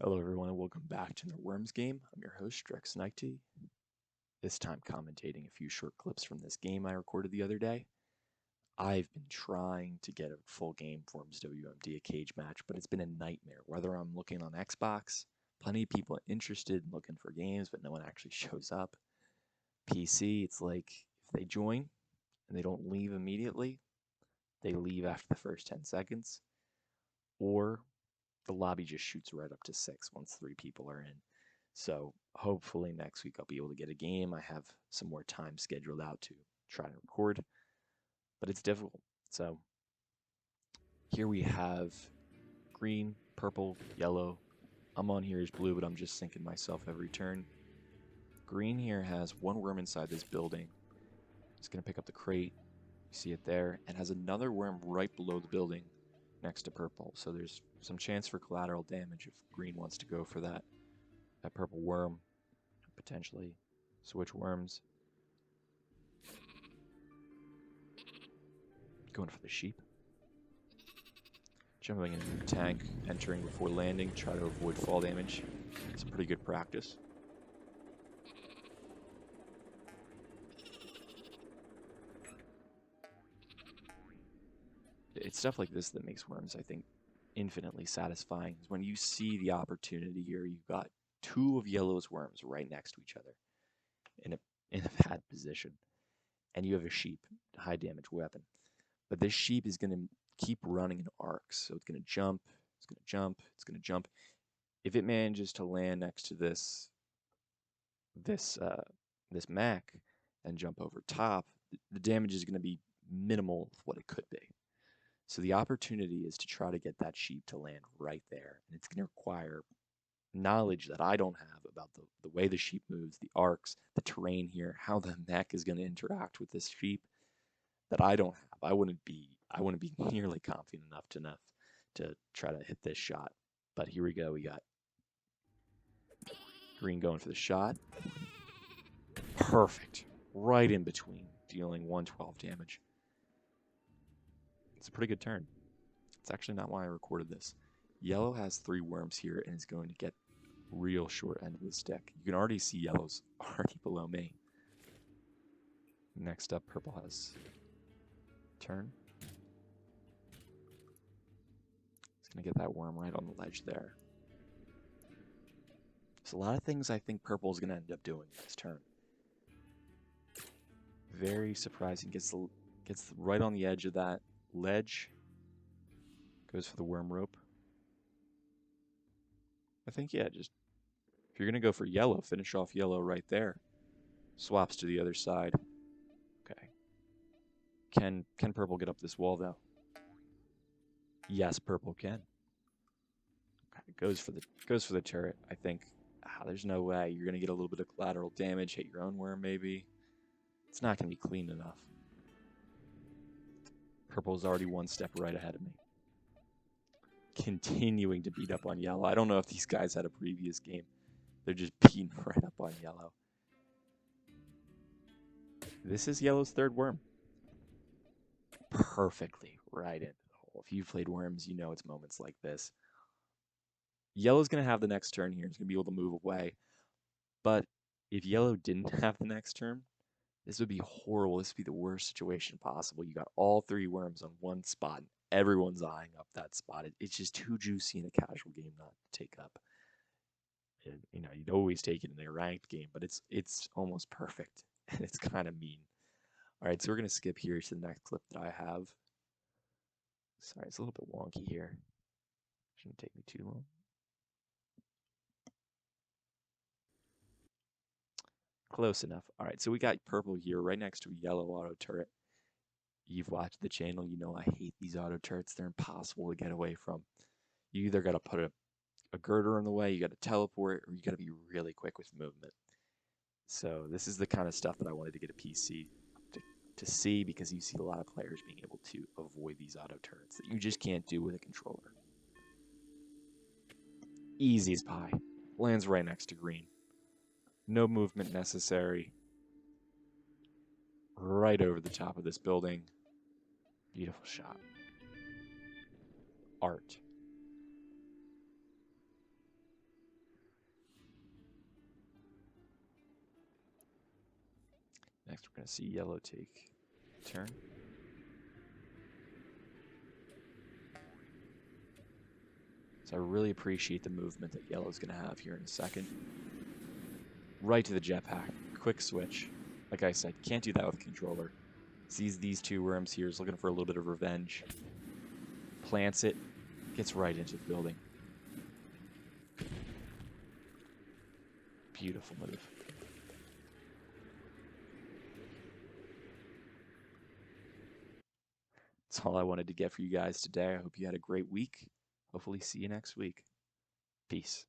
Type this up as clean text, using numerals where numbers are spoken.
Hello everyone and welcome back to the Worms game. I'm your host, Drex Nighty. This time commentating a few short clips from this game I recorded the other day. I've been trying to get a full game Worms WMD, a cage match, but it's been a nightmare. Whether I'm looking on Xbox, plenty of people interested in looking for games, but no one actually shows up. PC, it's like if they join and they don't leave immediately, they leave after the first 10 seconds, or the lobby just shoots right up to 6 once 3 people are in. So hopefully next week I'll be able to get a game. I have some more time scheduled out to try to record, but it's difficult. So here we have green, purple, yellow. I'm on here as blue, but I'm just sinking myself every turn. Green here has one worm inside this building. It's going to pick up the crate. You see it there. And has another worm right below the building next to purple. So there's some chance for collateral damage if green wants to go for that purple worm. Potentially switch worms. Going for the sheep. Jumping into the tank, entering before landing, try to avoid fall damage. It's a pretty good practice. It's stuff like this that makes Worms, I think, infinitely satisfying. When you see the opportunity here, you've got 2 of yellow's worms right next to each other in a bad position, and you have a sheep, high damage weapon. But this sheep is going to keep running in arcs, so it's going to jump, it's going to jump, it's going to jump. If it manages to land next to this Mac and jump over top, the damage is going to be minimal of what it could be. So the opportunity is to try to get that sheep to land right there. And it's going to require knowledge that I don't have about the way the sheep moves, the arcs, the terrain here, how the mech is going to interact with this sheep that I don't have. I wouldn't be nearly confident enough to try to hit this shot. But here we go. We got green going for the shot. Perfect. Right in between, dealing 112 damage. It's a pretty good turn. It's actually not why I recorded this. Yellow has 3 worms here and is going to get real short end of the stick. You can already see yellow's already below me. Next up, purple has turn. It's going to get that worm right on the ledge there. There's a lot of things I think purple is going to end up doing this turn. Very surprising. Gets right on the edge of that ledge. Goes for the worm rope. I think, yeah, just if you're going to go for yellow, finish off yellow right there. Swaps to the other side. Okay. Can purple get up this wall, though? Yes, purple can. Okay, goes for the turret. I think there's no way. You're going to get a little bit of collateral damage, hit your own worm maybe. It's not going to be clean enough. Purple's already 1 step right ahead of me. Continuing to beat up on yellow. I don't know if these guys had a previous game. They're just beating right up on yellow. This is yellow's 3rd worm. Perfectly right in the hole. If you've played Worms, you know it's moments like this. Yellow's going to have the next turn here. It's going to be able to move away. But if yellow didn't have the next turn, this would be horrible. This would be the worst situation possible. You got all 3 worms on 1 spot, and everyone's eyeing up that spot. It's just too juicy in a casual game not to take up. And, you'd always take it in a ranked game, but it's almost perfect, and it's kind of mean. All right, so we're going to skip here to the next clip that I have. Sorry, it's a little bit wonky here. Shouldn't take me too long. Close enough. All right, so we got purple here right next to a yellow auto turret. You've watched the channel, you know I hate these auto turrets. They're impossible to get away from. You either got to put a girder in the way, you got to teleport, or you got to be really quick with movement. So this is the kind of stuff that I wanted to get a PC to see, because you see a lot of players being able to avoid these auto turrets that you just can't do with a controller. Easy as pie. Lands right next to green. No movement necessary. Right over the top of this building. Beautiful shot. Art. Next, we're going to see yellow take turn. So I really appreciate the movement that yellow's going to have here in a second. Right to the jetpack. Quick switch. Like I said, can't do that with a controller. Sees these two worms here, is looking for a little bit of revenge. Plants it, gets right into the building. Beautiful move. That's all I wanted to get for you guys today. I hope you had a great week. Hopefully see you next week. Peace.